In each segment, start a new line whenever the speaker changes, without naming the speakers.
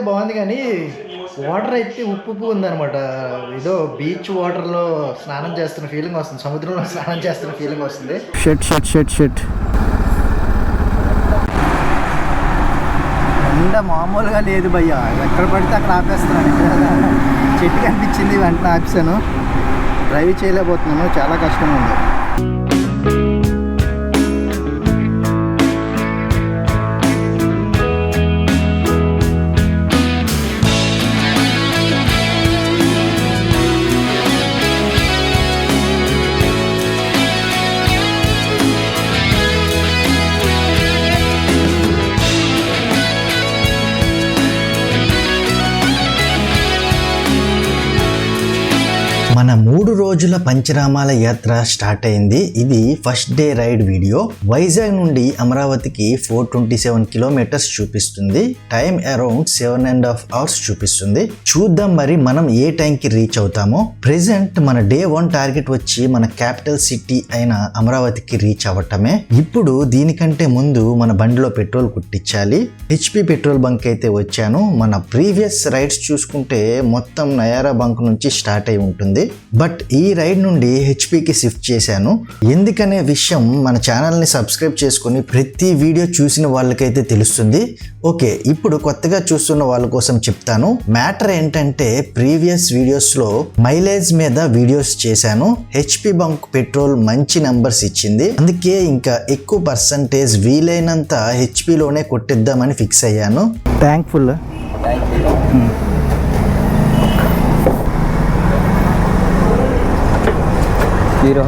బాగుంది కానీ వాటర్ అయితే ఉప్పు ఉందన్నమాట. ఏదో బీచ్ వాటర్లో స్నానం చేస్తున్న ఫీలింగ్ వస్తుంది, సముద్రంలో స్నానం చేస్తున్న ఫీలింగ్ వస్తుంది. షెట్ ఎండ మామూలుగా లేదు భయ్యా, ఎక్కడ పడితే అక్కడ ఆపేస్తున్నాను. చెట్టు కనిపించింది, వెంటనే ఆపేసాను. డ్రైవ్ చేయలేకపోతున్నాను, చాలా కష్టంగా ఉంది. మన 3 రోజుల పంచరామాల యాత్ర స్టార్ట్ అయింది. ఇది first day ride video. Vizag నుండి అమరావతికి 427 కిలోమీటర్స్ చూపిస్తుంది. టైం అరౌండ్ 7.5 hours చూపిస్తుంది. చూద్దాం మరి మనం ఏ టైంకి రీచ్ అవుతామో. ప్రెసెంట్ మన డే 1 టార్గెట్ వచ్చి మన క్యాపిటల్ సిటీ అయిన అమరావతికి రీచ్ అవ్వటమే. ఇప్పుడు దీనికంటే ముందు మన బండిలో పెట్రోల్ కుట్టించాలి. హెచ్పి పెట్రోల్ బంక్ అయితే వచ్చాను. మన ప్రీవియస్ రైడ్స్ చూసుకుంటే మొత్తం నయారా బంక్ నుంచి స్టార్ట్ అయి ఉంటుంది. బట్ ఈ రైడ్ నుండి హెచ్పికి షిఫ్ట్ చేశాను. ఎందుకనే విషయం మన ఛానల్ని సబ్స్క్రైబ్ చేసుకుని ప్రతి వీడియో చూసిన వాళ్ళకైతే తెలుస్తుంది. ఓకే, ఇప్పుడు కొత్తగా చూస్తున్న వాళ్ళ కోసం చెప్తాను. మ్యాటర్ ఏంటంటే ప్రీవియస్ వీడియోస్లో మైలేజ్ మీద వీడియోస్ చేశాను. హెచ్పి బంక్ పెట్రోల్ మంచి నంబర్స్ ఇచ్చింది. అందుకే ఇంకా ఎక్కువ పర్సంటేజ్ వీలైనంత హెచ్పిలోనే కొట్టిద్దామని ఫిక్స్ అయ్యాను. థ్యాంక్ఫుల్. హీరో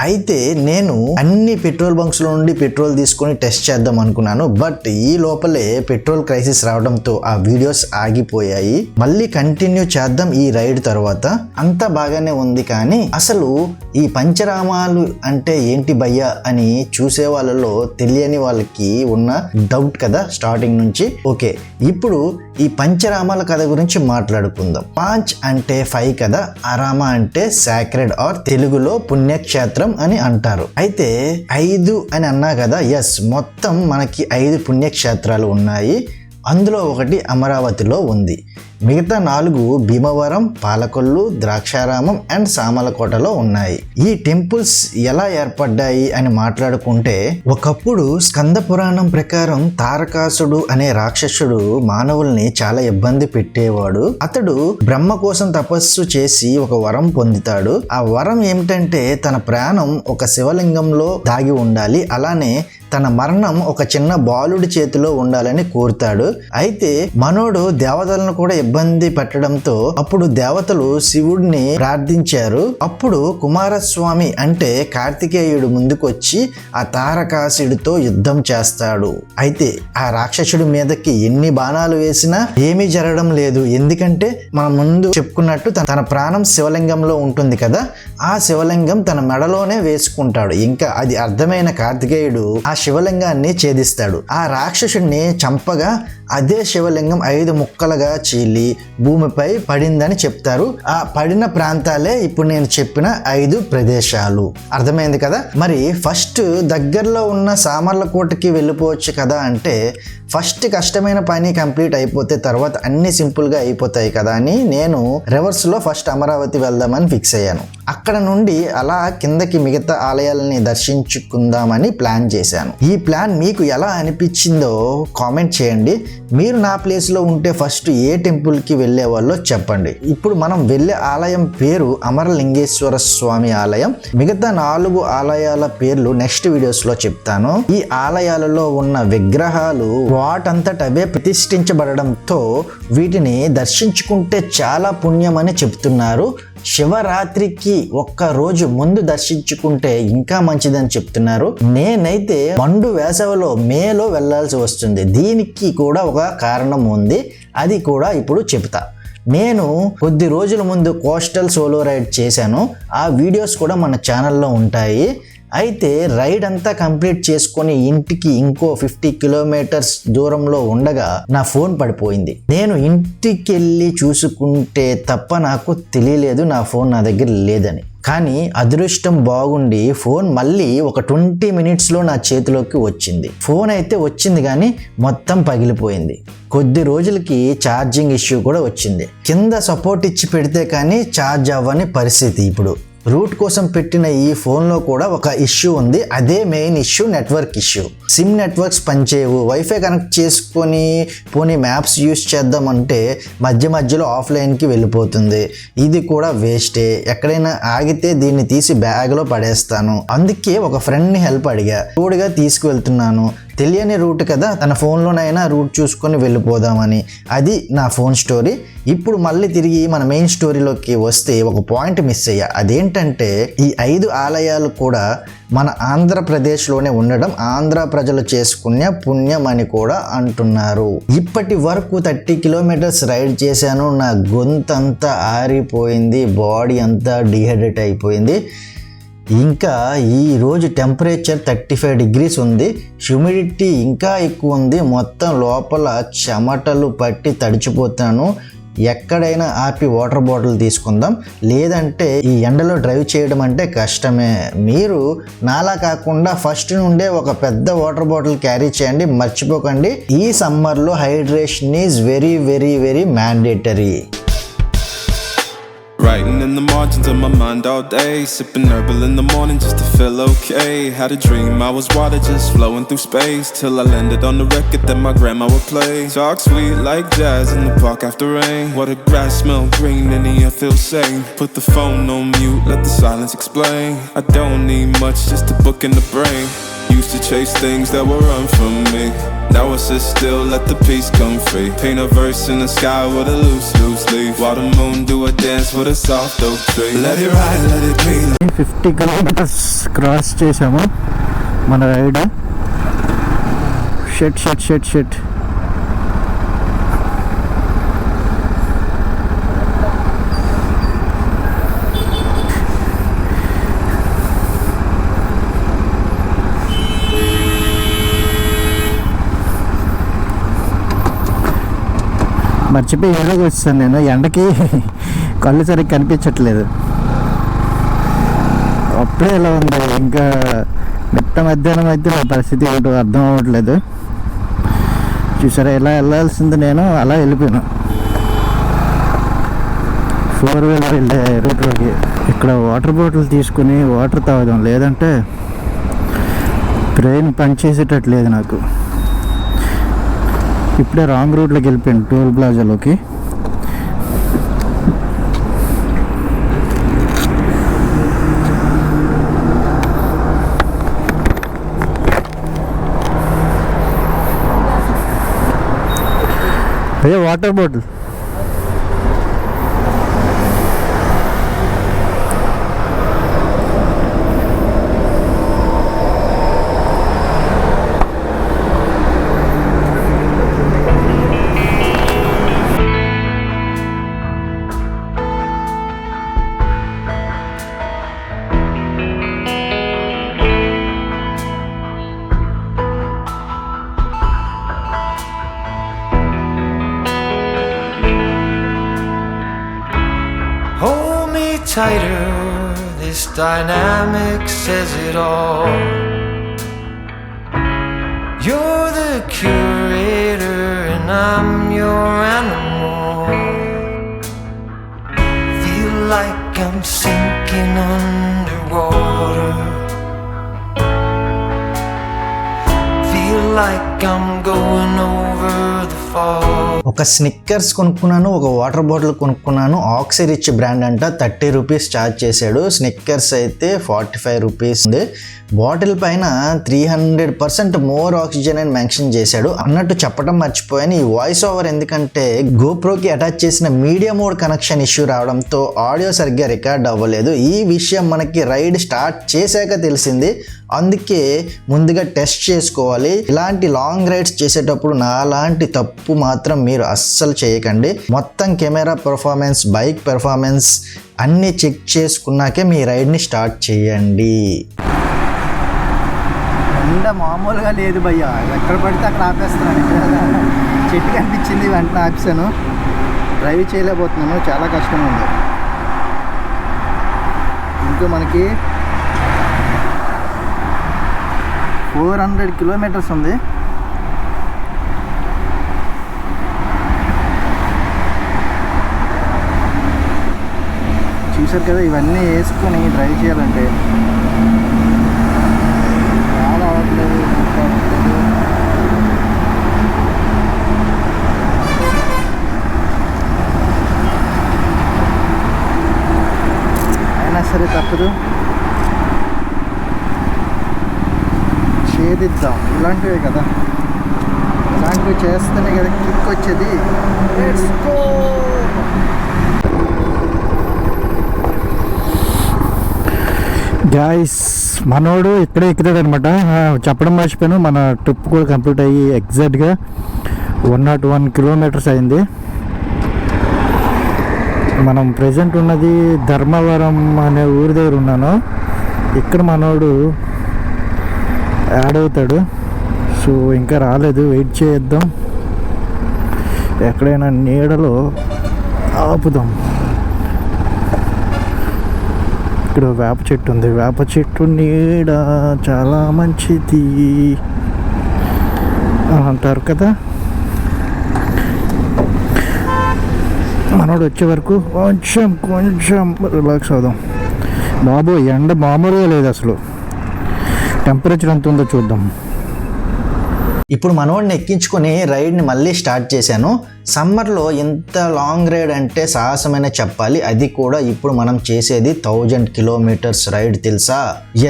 అయితే నేను అన్ని పెట్రోల్ బంక్స్ లో నుండి పెట్రోల్ తీసుకొని టెస్ట్ చేద్దాం అనుకున్నాను. బట్ ఈ లోపలే పెట్రోల్ క్రైసిస్ రావడంతో ఆ వీడియోస్ ఆగిపోయాయి. మళ్ళీ కంటిన్యూ చేద్దాం ఈ రైడ్ తర్వాత. అంతా బాగానే ఉంది, కానీ అసలు ఈ పంచరామాలు అంటే ఏంటి భయ్యా అని చూసే వాళ్ళలో తెలియని వాళ్ళకి ఉన్న డౌట్ కదా స్టార్టింగ్ నుంచి. ఓకే, ఇప్పుడు ఈ పంచరామాల కథ గురించి మాట్లాడుకుందాం. పాంచ్ అంటే 5 కదా, అరామ అంటే సాక్రెడ్ ఆర్ తెలుగులో పుణ్యక్షేత్రం అని అంటారు. అయితే 5 అని అన్నా కదా, ఎస్, మొత్తం మనకి 5 పుణ్యక్షేత్రాలు ఉన్నాయి. అందులో ఒకటి అమరావతిలో ఉంది. మిగతా 4 భీమవరం, పాలకొల్లు, ద్రాక్షారామం అండ్ సామలకోటలో ఉన్నాయి. ఈ టెంపుల్స్ ఎలా ఏర్పడ్డాయి అని మాట్లాడుకుంటే, ఒకప్పుడు స్కంద పురాణం ప్రకారం తారకాసుడు అనే రాక్షసుడు మానవుల్ని చాలా ఇబ్బంది పెట్టేవాడు. అతడు బ్రహ్మ కోసం తపస్సు చేసి ఒక వరం పొందుతాడు. ఆ వరం ఏమిటంటే తన ప్రాణం ఒక శివలింగంలో దాగి ఉండాలి, అలానే తన మరణం ఒక చిన్న బాలుడి చేతిలో ఉండాలని కోరుతాడు. అయితే మనోడు దేవతలను కూడా ఇబ్బంది పెట్టడంతో అప్పుడు దేవతలు శివుడిని ప్రార్థించారు. అప్పుడు కుమారస్వామి అంటే కార్తికేయుడు ముందుకొచ్చి ఆ తారకాసుడితో యుద్ధం చేస్తాడు. అయితే ఆ రాక్షసుడి మీదకి ఎన్ని బాణాలు వేసినా ఏమీ జరగడం లేదు. ఎందుకంటే మనం ముందు చెప్పుకున్నట్టు తన ప్రాణం శివలింగంలో ఉంటుంది కదా, ఆ శివలింగం తన మెడలోనే వేసుకుంటాడు. ఇంకా అది అర్థమైన కార్తికేయుడు ఆ శివలింగాన్ని ఛేదిస్తాడు. ఆ రాక్షసుడిని చంపగా అదే శివలింగం 5 ముక్కలుగా చీలి భూమిపై పడిందని చెప్తారు. ఆ పడిన ప్రాంతాలే ఇప్పుడు నేను చెప్పిన 5 ప్రదేశాలు. అర్థమైంది కదా. మరి ఫస్ట్ దగ్గరలో ఉన్న సామర్లకోటకి వెళ్ళిపోవచ్చు కదా అంటే, ఫస్ట్ కష్టమైన పని కంప్లీట్ అయిపోతే తర్వాత అన్ని సింపుల్గా అయిపోతాయి కదా అని నేను రివర్స్లో ఫస్ట్ అమరావతి వెళ్దామని ఫిక్స్ అయ్యాను. అక్కడ నుండి అలా కిందకి మిగతా ఆలయాలని దర్శించుకుందామని ప్లాన్ చేశాను. ఈ ప్లాన్ మీకు ఎలా అనిపించిందో కామెంట్ చేయండి. మీరు నా ప్లేస్లో ఉంటే ఫస్ట్ ఏ టెంపుల్కి వెళ్ళే వాళ్ళో చెప్పండి. ఇప్పుడు మనం వెళ్ళే ఆలయం పేరు అమరలింగేశ్వర స్వామి ఆలయం. మిగతా 4 ఆలయాల పేర్లు నెక్స్ట్ వీడియోస్లో చెప్తాను. ఈ ఆలయాలలో ఉన్న విగ్రహాలు వాటంతట అవే ప్రతిష్ఠించబడడంతో వీటిని దర్శించుకుంటే చాలా పుణ్యం అని చెప్తున్నారు. శివరాత్రికి ఒక్క రోజు ముందు దర్శించుకుంటే ఇంకా మంచిదని చెప్తున్నారు. నేనైతే మండు వేసవిలో మేలో వెళ్లాల్సి వస్తుంది. దీనికి కూడా ఒక కారణం ఉంది, అది కూడా ఇప్పుడు చెప్తా. నేను కొద్ది రోజుల ముందు కోస్టల్ సోలో రైడ్ చేశాను. ఆ వీడియోస్ కూడా మన ఛానల్లో ఉంటాయి. అయితే రైడ్ అంతా కంప్లీట్ చేసుకొని ఇంటికి ఇంకో 50 కిలోమీటర్స్ దూరంలో ఉండగా నా ఫోన్ పడిపోయింది. నేను ఇంటికి వెళ్ళి చూసుకుంటే తప్ప నాకు తెలియలేదు నా ఫోన్ నా దగ్గర లేదని. కానీ అదృష్టం బాగుండి ఫోన్ మళ్ళీ ఒక 20 మినిట్స్లో నా చేతిలోకి వచ్చింది. ఫోన్ అయితే వచ్చింది కానీ మొత్తం పగిలిపోయింది. కొద్ది రోజులకి ఛార్జింగ్ ఇష్యూ కూడా వచ్చింది. కింద సపోర్ట్ ఇచ్చి పెడితే కానీ ఛార్జ్ అవ్వని పరిస్థితి. ఇప్పుడు రూట్ కోసం పెట్టిన ఈ ఫోన్లో కూడా ఒక ఇష్యూ ఉంది. అదే main issue, network issue. SIM networks పనిచేయవు. వైఫై కనెక్ట్ చేసుకొని పోనీ మ్యాప్స్ యూస్ చేద్దామంటే మధ్యలో ఆఫ్లైన్కి వెళ్ళిపోతుంది. ఇది కూడా వేస్టే. ఎక్కడైనా ఆగితే దీన్ని తీసి బ్యాగ్లో పడేస్తాను. అందుకే ఒక ఫ్రెండ్ని హెల్ప్ అడిగా. తోడుగా తీసుకువెళ్తున్నాను. తెలియని రూట్ కదా, తన ఫోన్లోనైనా రూట్ చూసుకొని వెళ్ళిపోదామని. అది నా ఫోన్ స్టోరీ. ఇప్పుడు మళ్ళీ తిరిగి మన మెయిన్ స్టోరీలోకి వస్తే ఒక పాయింట్ మిస్ అయ్యా. అదేంటంటే ఈ 5 ఆలయాలు కూడా మన ఆంధ్రప్రదేశ్లోనే ఉండడం ఆంధ్ర ప్రజలు చేసుకునే పుణ్యం అని కూడా అంటున్నారు. ఇప్పటి వరకు 30 కిలోమీటర్స్ రైడ్ చేశాను. నా గొంతంతా ఆరిపోయింది, బాడీ అంతా డిహైడ్రేట్ అయిపోయింది. ఇంకా ఈరోజు టెంపరేచర్ 35 degrees ఉంది. హ్యూమిడిటీ ఇంకా ఎక్కువ ఉంది. మొత్తం లోపల చెమటలు పట్టి తడిచిపోతున్నాను. ఎక్కడైనా ఆపి వాటర్ బాటిల్ తీసుకుందాం, లేదంటే ఈ ఎండలో డ్రైవ్ చేయడం అంటే కష్టమే. మీరు నాలా కాకుండా ఫస్ట్ నుండే ఒక పెద్ద వాటర్ బాటిల్ క్యారీ చేయండి, మర్చిపోకండి. ఈ సమ్మర్లో hydration is very very very mandatory.
Writing in the margins of my mind all day, sipping herbal in the morning just to feel okay. Had a dream I was water just flowing through space, till I landed on the record that my grandma would play. Talk sweet like jazz in the park after rain. What a grass smell green and the air feels sane. Put the phone on mute, let the silence explain. I don't need much, just a book in the brain. Used to chase things that were run from me. Now I sit still, let the peace come free. Paint a verse in the sky with a loose leaf. While the moon do a dance with a soft oak tree. Let it ride, let it be.
50 kilometers cross చేసాము మన ride. షెట్ మర్చిపోయి ఏడోకి వచ్చాను నేను. ఎండకి కళ్ళు సరిగ్గా కనిపించట్లేదు. అప్పుడే ఎలా ఉంది, ఇంకా మధ్యాహ్నం అయితే నా పరిస్థితి ఏంటో అర్థం అవ్వట్లేదు. చూసారా, ఎలా వెళ్ళాల్సింది నేను అలా వెళ్ళిపోయాను. 4-wheeler వెళ్ళే రూట్లోకి. ఇక్కడ వాటర్ బాటిల్ తీసుకుని వాటర్ తాగుదాం, లేదంటే బ్రెయిన్ పనిచేసేటట్లేదు నాకు. ఇప్పుడే రాంగ్ రూట్లోకి వెళ్ళిపోయాను, టోల్ ప్లాజాలోకి. అదే water bottle.
Tighter, this dynamic says it all. You're the curator and I'm your animal. Feel like I'm sinking underwater. Feel like I'm going over the fall.
ఒక Snickers కొనుక్కున్నాను, ఒక water bottle కొనుక్కున్నాను. ఆక్సిరిచ్ brand అంట, 30 rupees charge చేశాడు. Snickers అయితే 45 rupees ఉంది. Bottle పైన 300% more oxygen అని మెన్షన్ చేశాడు. అన్నట్టు చెప్పడం మర్చిపోయాను, ఈ వాయిస్ ఓవర్ ఎందుకంటే గోప్రోకి అటాచ్ చేసిన మీడియా మోడ్ కనెక్షన్ ఇష్యూ రావడంతో ఆడియో సరిగ్గా రికార్డ్ అవ్వలేదు. ఈ విషయం మనకి రైడ్ స్టార్ట్ చేశాక తెలిసింది. అందుకే ముందుగా టెస్ట్ చేసుకోవాలి. ఇలాంటి లాంగ్ రైడ్స్ చేసేటప్పుడు నాలాంటి తప్పు మాత్రం మీరు అస్సలు చేయకండి. మొత్తం కెమెరా పెర్ఫార్మెన్స్, బైక్ పెర్ఫార్మెన్స్ అన్నీ చెక్ చేసుకున్నాకే మీ రైడ్ని స్టార్ట్ చేయండి.
ఎండ మామూలుగా లేదు భయ్యా, ఎక్కడ పడితే అక్కడ ఆపేస్తున్నాను. చెట్టు కనిపించింది, వెంటనే ఆపేసాను. డ్రైవ్ చేయలేకపోతున్నాను, చాలా కష్టంగా ఉంది. ఇంకా మనకి 400 కిలోమీటర్స్ ఉంది. చూసారు కదా, ఇవన్నీ వేసుకొని డ్రైవ్ చేయాలంటే చాలా అవ్వట్లేదు. అయినా సరే తప్పదు, ఛేదిద్దాం. ఇలాంటివే కదా, ఇలాంటివి చేస్తేనే కదా కిక్ వచ్చేది. Let's go.
గాయస్, మనోడు ఇక్కడే ఎక్కుతాడు అనమాట. చెప్పడం మర్చిపోయాను, మన ట్రిప్ కూడా కంప్లీట్ అయ్యి ఎగ్జాక్ట్గా 101 కిలోమీటర్స్ అయింది. మనం ప్రజెంట్ ఉన్నది ధర్మవరం అనే ఊరి దగ్గర ఉన్నాను. ఇక్కడ మనోడు యాడ్ అవుతాడు. సో ఇంకా రాలేదు, వెయిట్ చేద్దాం. ఎక్కడైనా నీడలో ఆపుదాం. ఇక్కడ వేప చెట్టు ఉంది. వేప చెట్టు నీడ చాలా మంచిది అంటారు కదా. మనోడు వచ్చే వరకు కొంచెం రిలాక్స్ అవుదాం. బాబు ఎండ మామూలుగా లేదు అసలు. టెంపరేచర్ ఎంత ఉందో చూద్దాం.
ఇప్పుడు మనోడిని ఎక్కించుకొని రైడ్ని మళ్ళీ స్టార్ట్ చేశాను. సమ్మర్లో ఇంత లాంగ్ రైడ్ అంటే సాహసమైన చెప్పాలి. అది కూడా ఇప్పుడు మనం చేసేది 1000 కిలోమీటర్స్ రైడ్ తెలుసా?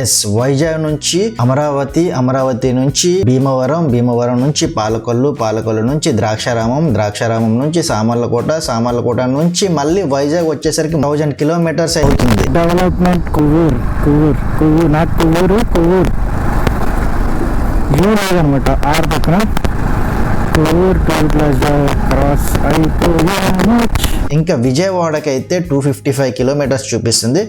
ఎస్, వైజాగ్ నుంచి అమరావతి, అమరావతి నుంచి భీమవరం, భీమవరం నుంచి పాలకొల్లు, పాలకొల్లు నుంచి ద్రాక్షారామం, ద్రాక్షారామం నుంచి సామర్లకోట, సామర్లకోట నుంచి మళ్ళీ వైజాగ్ వచ్చేసరికి 1000 కిలోమీటర్స్ అవుతుంది.
డెవలప్మెంట్ కొవ్వూరు నాట్ కొవ్వూరు అనమాట. ఆరు పక్కన కొవ్వూరు టోల్ ప్లాజా క్రాస్ అయిపోయాము.
ఇంకా విజయవాడకైతే 255 కిలోమీటర్స్ చూపిస్తుంది.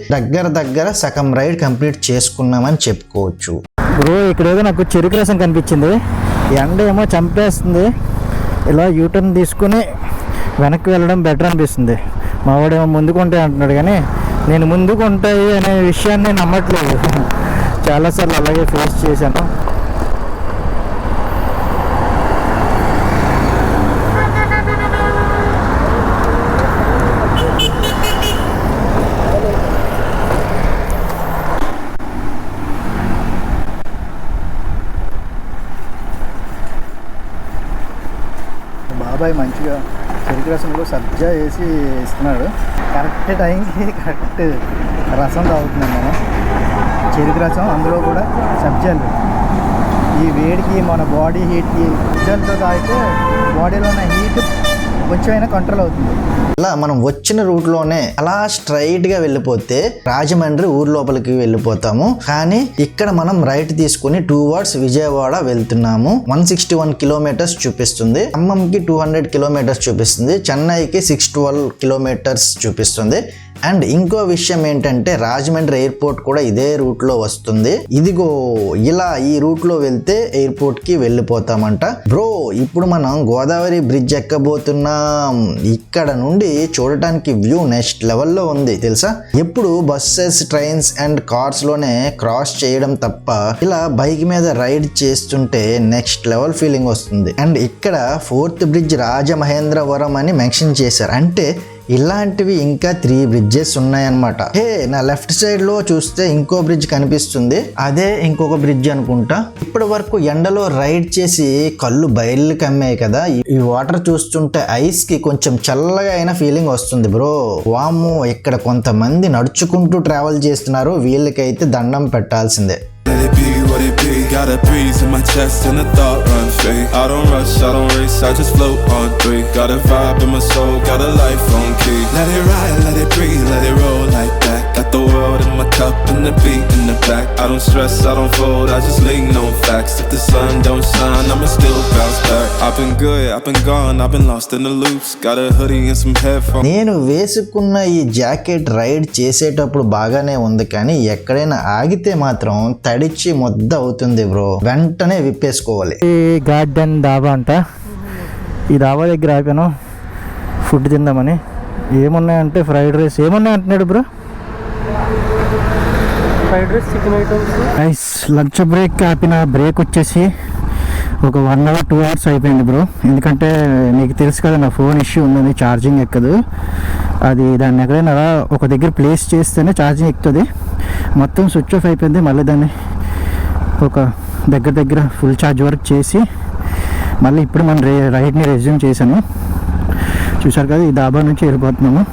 దగ్గర సగం రైడ్ కంప్లీట్ చేసుకున్నామని చెప్పుకోవచ్చు.
బ్రో, ఇక్కడ ఏదో నాకు చెరుకు రసం కనిపించింది. ఎండ ఏమో చంపేస్తుంది. ఇలా యూటర్న్ తీసుకుని వెనక్కి వెళ్ళడం బెటర్ అనిపిస్తుంది. మా వాడేమో ముందుకుంటాయి అంటున్నాడు, కానీ నేను ముందుకుంటాయి అనే విషయాన్ని నమ్మట్లేదు. చాలాసార్లు అలాగే ఫేస్ చేశాను.
బాబాయ్ మంచిగా చెరుకు రసంలో సబ్జా వేసి ఇస్తున్నాడు. కరెక్ట్ టైంకి కరెక్ట్ రసం తాగుతున్నాం మనం. చెరుకు రసం, అందులో కూడా సబ్జాలు. ఈ వేడికి మన బాడీ హీట్కి సబ్జాలతో తాగితే బాడీలో ఉన్న హీట్ కొంచెం అయినా కంట్రోల్ అవుతుంది.
ఇలా మనం వచ్చిన రూట్లోనే అలా స్ట్రైట్గా వెళ్ళిపోతే రాజమండ్రి ఊరు లోపలికి వెళ్ళిపోతాము. కానీ ఇక్కడ మనం రైట్ తీసుకుని టువర్డ్స్ విజయవాడ వెళ్తున్నాము. 161 కిలోమీటర్స్ చూపిస్తుంది. ఖమ్మంకి 200 కిలోమీటర్స్ చూపిస్తుంది. చెన్నైకి 612 కిలోమీటర్స్ చూపిస్తుంది. అండ్ ఇంకో విషయం ఏంటంటే రాజమండ్రి ఎయిర్పోర్ట్ కూడా ఇదే రూట్లో వస్తుంది. ఇదిగో ఇలా ఈ రూట్లో వెళ్తే ఎయిర్పోర్ట్కి వెళ్ళిపోతామంట. బ్రో, ఇప్పుడు మనం గోదావరి బ్రిడ్జ్ ఎక్కబోతున్నాం. ఇక్కడ నుండి చూడటానికి వ్యూ నెక్స్ట్ లెవెల్లో ఉంది తెలుసా. ఎప్పుడు బస్సెస్, ట్రైన్స్ అండ్ కార్స్ లోనే క్రాస్ చేయడం తప్ప ఇలా బైక్ మీద రైడ్ చేస్తుంటే నెక్స్ట్ లెవెల్ ఫీలింగ్ వస్తుంది. అండ్ ఇక్కడ 4th బ్రిడ్జ్ రాజమహేంద్రవరం అని మెన్షన్ చేశారు. అంటే ఇలాంటివి ఇంకా 3 బ్రిడ్జెస్ ఉన్నాయన్నమాట. హే, నా లెఫ్ట్ సైడ్ లో చూస్తే ఇంకో బ్రిడ్జ్ కనిపిస్తుంది. అదే ఇంకొక బ్రిడ్జ్ అనుకుంటా. ఇప్పటి వరకు ఎండలో రైడ్ చేసి కళ్ళు బయలు కమ్మాయి కదా. ఈ వాటర్ చూస్తుంటే ఐస్ కి కొంచెం చల్లగా అయిన ఫీలింగ్ వస్తుంది బ్రో. వామ్మో, ఇక్కడ కొంతమంది నడుచుకుంటూ ట్రావెల్ చేస్తున్నారు. వీళ్ళకైతే దండం పెట్టాల్సిందే.
Let it be what it be. Got a breeze in my chest and a thought run free. I don't rush, I don't race, I just float on 3. Got a vibe in my soul, got a life on key. Let it ride, let it breathe, let it roll like that. Got the world in my cup and the beat in the back. I don't stress, I don't fold, I just lean on facts. If the sun don't shine, I'ma still bounce back. I've been good, I've been gone, I've been lost in the loops. Got a hoodie and some headphones.
నేను వేసుకున్న ఈ jacket ride చేసేటప్పుడు బాగానే ఉంది, కానీ ఎక్కడైనా ఆగితే మాత్రం తడిచి మొద్ద అవుతుంది బ్రో. వెంటనే విప్పేసుకోవాలి.
ఈ గార్డెన్ డాబా అంట. ఈ డాబా దగ్గర ఆపాను ఫుడ్ తిందామని. ఏమున్నాయంటే ఫ్రైడ్ రైస్ ఏమున్నాయి అంటున్నాడు bro.
Fried rice, chicken items.
Rice lunch break ఆపిన బ్రేక్ వచ్చేసి ఒక 1 hour 2 hours అయిపోయింది బ్రో. ఎందుకంటే మీకు తెలుసు కదా నా ఫోన్ ఇష్యూ ఉన్నది, ఛార్జింగ్ ఎక్కదు. అది దాన్ని ఎక్కడైనా అలా ఒక దగ్గర ప్లేస్ చేస్తేనే ఛార్జింగ్ ఎక్కుతుంది. మొత్తం స్విచ్ ఆఫ్ అయిపోయింది. మళ్ళీ దాన్ని ఒక దగ్గర ఫుల్ ఛార్జ్ వరకు చేసి మళ్ళీ ఇప్పుడు మనం రైడ్ని రెజ్యూమ్ చేశాను. చూసారు కదా, ఈ డాబా నుంచి వెళ్ళిపోతున్నాము.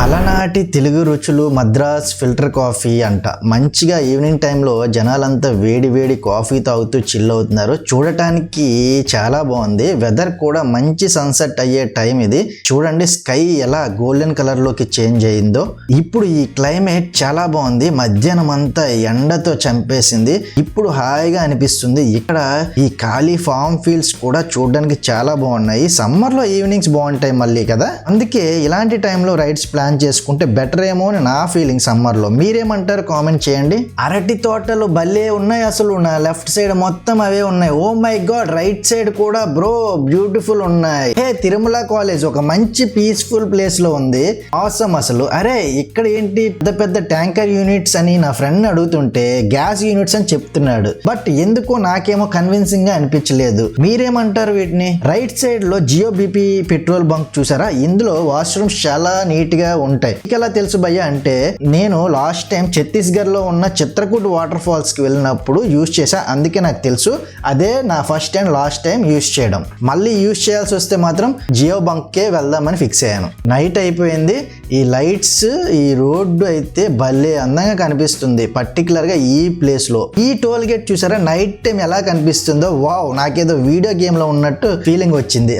అలనాటి తెలుగు రుచులు మద్రాస్ ఫిల్టర్ కాఫీ అంట. మంచిగా ఈవినింగ్ టైంలో జనాలంతా వేడి కాఫీ తాగుతూ చిల్ అవుతున్నారు. చూడటానికి చాలా బాగుంది. వెదర్ కూడా మంచి సన్సెట్ అయ్యే టైం ఇది. చూడండి స్కై ఎలా గోల్డెన్ కలర్ లోకి చేంజ్ అయ్యిందో. ఇప్పుడు ఈ క్లైమేట్ చాలా బాగుంది. మధ్యాహ్నం అంతా ఎండతో చంపేసింది. ఇప్పుడు హాయిగా అనిపిస్తుంది. ఇక్కడ ఈ ఖాళీ ఫామ్ ఫీల్డ్స్ కూడా చూడడానికి చాలా బాగున్నాయి. సమ్మర్ లో ఈవినింగ్స్ బాగుంటాయి మళ్ళీ కదా. అందుకే ఇలాంటి టైంలో రైడ్స్ ప్లాన్ చేసుకుంటే బెటర్ ఏమో అని నా ఫీలింగ్ సమ్మర్ లో. మీరేమంటారు కామెంట్ చేయండి. అరటి తోటలు భలే ఉన్నాయి. అసలు నా లెఫ్ట్ సైడ్ మొత్తం అవే ఉన్నాయి. Oh my god, right side కూడా బ్రో బ్యూటిఫుల్ ఉన్నాయి. హే, తిరుమల కాలేజ్ ఒక మంచి పీస్ఫుల్ ప్లేస్ లో ఉంది. ఆసమ్ అసలు. అరే ఇక్కడ ఏంటి పెద్ద ట్యాంకర్ యూనిట్స్ అని నా ఫ్రెండ్ అడుగుతుంటే గ్యాస్ యూనిట్స్ అని చెప్తున్నాడు. బట్ ఎందుకో నాకేమో కన్విన్సింగ్ గా అనిపించలేదు. మీరేమంటారు వీటిని? రైట్ సైడ్ లో జియో బీపీ పెట్రోల్ బంక్ చూసారా? ఇందులో వాష్రూమ్స్ చాలా నీట్ గా ఉంటాయి. ఎలా తెలుసు భయ్య అంటే, నేను లాస్ట్ టైం ఛత్తీస్గఢ్ లో ఉన్న చిత్రకూట్ వాటర్ ఫాల్స్ కి వెళ్ళినప్పుడు యూజ్ చేశా. అందుకే నాకు తెలుసు. అదే నా first and last time use చేయడం. మళ్ళీ యూజ్ చేయాల్సి వస్తే మాత్రం జియో బంక్కే వెళ్దామని ఫిక్స్ అయ్యాను. నైట్ అయిపోయింది. ఈ లైట్స్, ఈ రోడ్డు అయితే భలే అందంగా కనిపిస్తుంది. పర్టికులర్ గా ఈ ప్లేస్ లో. ఈ టోల్ గేట్ చూసారా నైట్ టైం ఎలా కనిపిస్తుందో? వావ్, నాకేదో వీడియో గేమ్ లో ఉన్నట్టు ఫీలింగ్ వచ్చింది.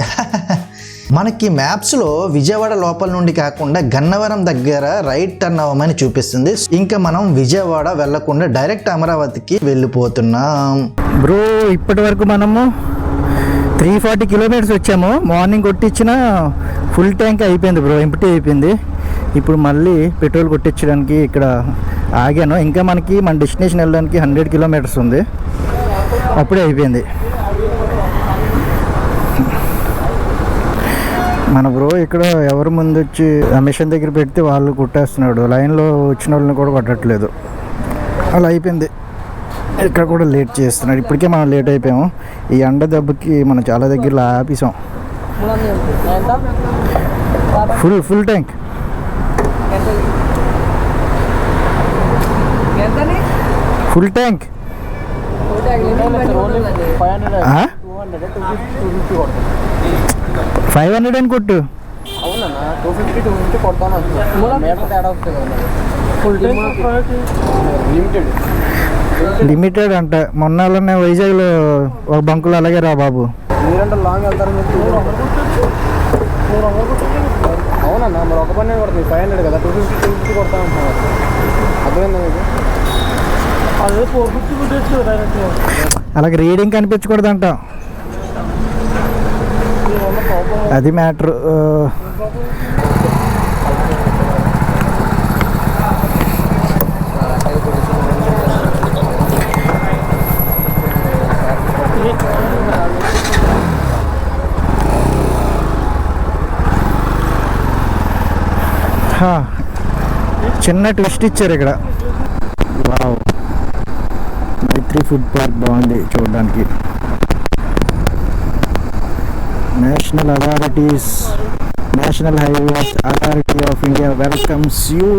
మనకి మ్యాప్స్లో విజయవాడ లోపల నుండి కాకుండా గన్నవరం దగ్గర రైట్ టర్న్ అవ్వమని చూపిస్తుంది. ఇంకా మనం విజయవాడ వెళ్లకుండా డైరెక్ట్ అమరావతికి వెళ్ళిపోతున్నాం.
బ్రో ఇప్పటి వరకు మనము 340 kilometers వచ్చాము. మార్నింగ్ కొట్టించిన ఫుల్ ట్యాంక్ అయిపోయింది బ్రో, ఎంప్టీ అయిపోయింది. ఇప్పుడు మళ్ళీ పెట్రోల్ కొట్టించడానికి ఇక్కడ ఆగాను. ఇంకా మనకి మన డెస్టినేషన్ వెళ్ళడానికి 100 kilometers ఉంది. అప్పుడే అయిపోయింది. మన బ్రో ఇక్కడ ఎవరు ముందు వచ్చి మిషన్ దగ్గర పెడితే వాళ్ళు కొట్టేస్తున్నాడు. లైన్లో వచ్చిన వాళ్ళని కూడా కొట్టట్లేదు. అలా అయిపోయింది. ఇక్కడ కూడా లేట్ చేస్తున్నాడు. ఇప్పటికే మనం లేట్ అయిపోయాము. ఈ ఎండ దెబ్బకి మనం చాలా దగ్గరలో ఆపేసాం. Full tank. ఫుల్ ట్యాంక్ 500 అని కొట్టు.
అవునన్నా 250 కొడతాను. తేడా వస్తుంది.
లిమిటెడ్ అంట. మొన్ననే వైజాగ్లో ఒక బంకులు అలాగే రా బాబు.
మీరంటే లాంగ్ వెళ్తారని చెప్పి అవునన్నా, మరి ఒక పని కొడుతుంది 500 కదా. 250 కొడతా ఉంటున్నారు. అర్థమైందా మీకు? అదే 450
అలాగే రీడింగ్ కనిపించకూడదంట. అది మ్యాటర్. చిన్న ట్విస్ట్ ఇచ్చారు ఇక్కడ. వావ్, మైత్రి ఫుడ్ పార్క్ బాగుంది చూడడానికి. National highways authority of India welcomes you.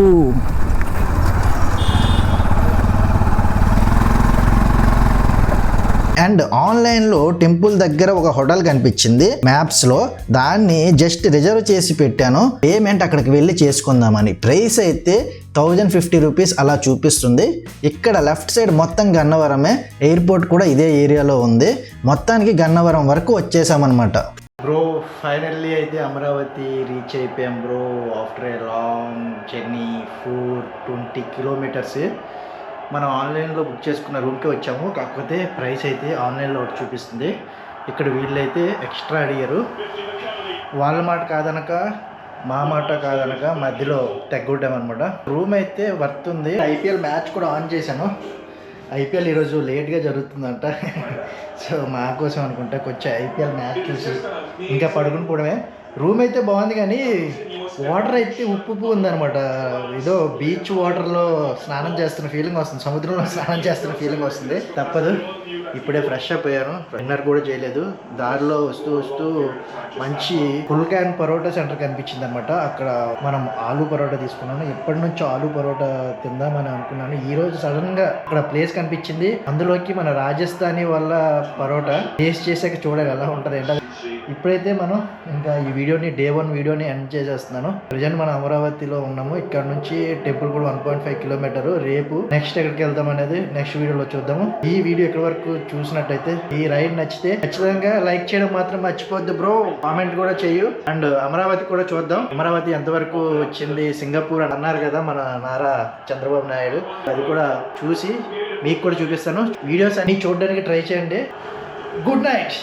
And ఆన్లైన్లో టెంపుల్ దగ్గర ఒక హోటల్ కనిపించింది మ్యాప్స్లో. దాన్ని జస్ట్ రిజర్వ్ చేసి పెట్టాను. పేమెంట్ అక్కడికి వెళ్ళి చేసుకుందామని. ప్రైస్ అయితే 1050 రూపీస్ అలా చూపిస్తుంది. ఇక్కడ లెఫ్ట్ సైడ్ మొత్తం గన్నవరమే. ఎయిర్పోర్ట్ కూడా ఇదే ఏరియాలో ఉంది. మొత్తానికి గన్నవరం వరకు వచ్చేసామన్నమాట. బ్రో ఫైనల్లీ అయితే అమరావతి రీచ్ అయిపోయాం bro. After a long journey 420 kilometers. మనం ఆన్లైన్లో బుక్ చేసుకున్న రూమ్కి వచ్చాము. కాకపోతే ప్రైస్ అయితే ఆన్లైన్లో ఒకటి చూపిస్తుంది. ఇక్కడ వీళ్ళైతే ఎక్స్ట్రా అడిగారు. వాళ్ళ మాట కాదనక మా మాట కాదనక మధ్యలో తెగ్గొట్టామన్నమాట. రూమ్ అయితే వర్త్ ఉంది. ఐపీఎల్ మ్యాచ్ కూడా ఆన్ చేశాను. ఐపీఎల్ ఈరోజు లేట్గా జరుగుతుందంట. సో మా కోసం అనుకుంటా కొంచెం ఐపీఎల్ మ్యాచ్ చూసి ఇంకా పడుకుని పోవడమే.
రూమ్ అయితే బాగుంది కానీ వాటర్ అయితే ఉప్పు ఉందన్నమాట. ఏదో బీచ్ వాటర్లో స్నానం చేస్తున్న ఫీలింగ్ వస్తుంది, సముద్రంలో స్నానం చేస్తున్న ఫీలింగ్ వస్తుంది. తప్పదు, ఇప్పుడే ఫ్రెష్ అప్ అయ్యాను, డిన్నర్ కూడా చేయలేదు. దారిలో వస్తూ మంచి ఫుల్ క్యాన్ పరోటా సెంటర్ కనిపించింది అనమాట. అక్కడ మనం ఆలూ పరోటా తీసుకున్నాను. ఎప్పటి నుంచో ఆలూ పరోటా తిందామని అనుకున్నాను. ఈ రోజు సడన్ గా అక్కడ ప్లేస్ కనిపించింది. అందులోకి మన రాజస్థానీ వాళ్ళ పరోటా టేస్ట్ చేసాక చూడాలి ఎలా ఉంటుంది ఏంటో. ఇప్పుడైతే మనం ఇంకా ఈ వీడియోని డే 1 వీడియోని ఎండ్ చేసేస్తున్నాను. ప్రజెంట్ మనం అమరావతిలో ఉన్నాము. ఇక్కడ నుంచి టెంపుల్ కూడా 1.5 కిలోమీటర్. రేపు నెక్స్ట్ ఎక్కడికి వెళ్తాం అనేది నెక్స్ట్ వీడియోలో చూద్దాము. ఈ వీడియో ఇక్కడ వరకు చూసినట్టయితే ఈ రైడ్ నచ్చితే ఖచ్చితంగా లైక్ చేయడం మాత్రం మర్చిపోద్దు బ్రో. కామెంట్ కూడా చేయు. అండ్ అమరావతి కూడా చూద్దాం. అమరావతి ఎంతవరకు వచ్చింది, సింగపూర్ అన్నారు కదా మన నారా చంద్రబాబు నాయుడు, అది కూడా చూసి మీకు కూడా చూపిస్తాను. వీడియోస్ అన్ని చూడడానికి ట్రై చేయండి. Good night.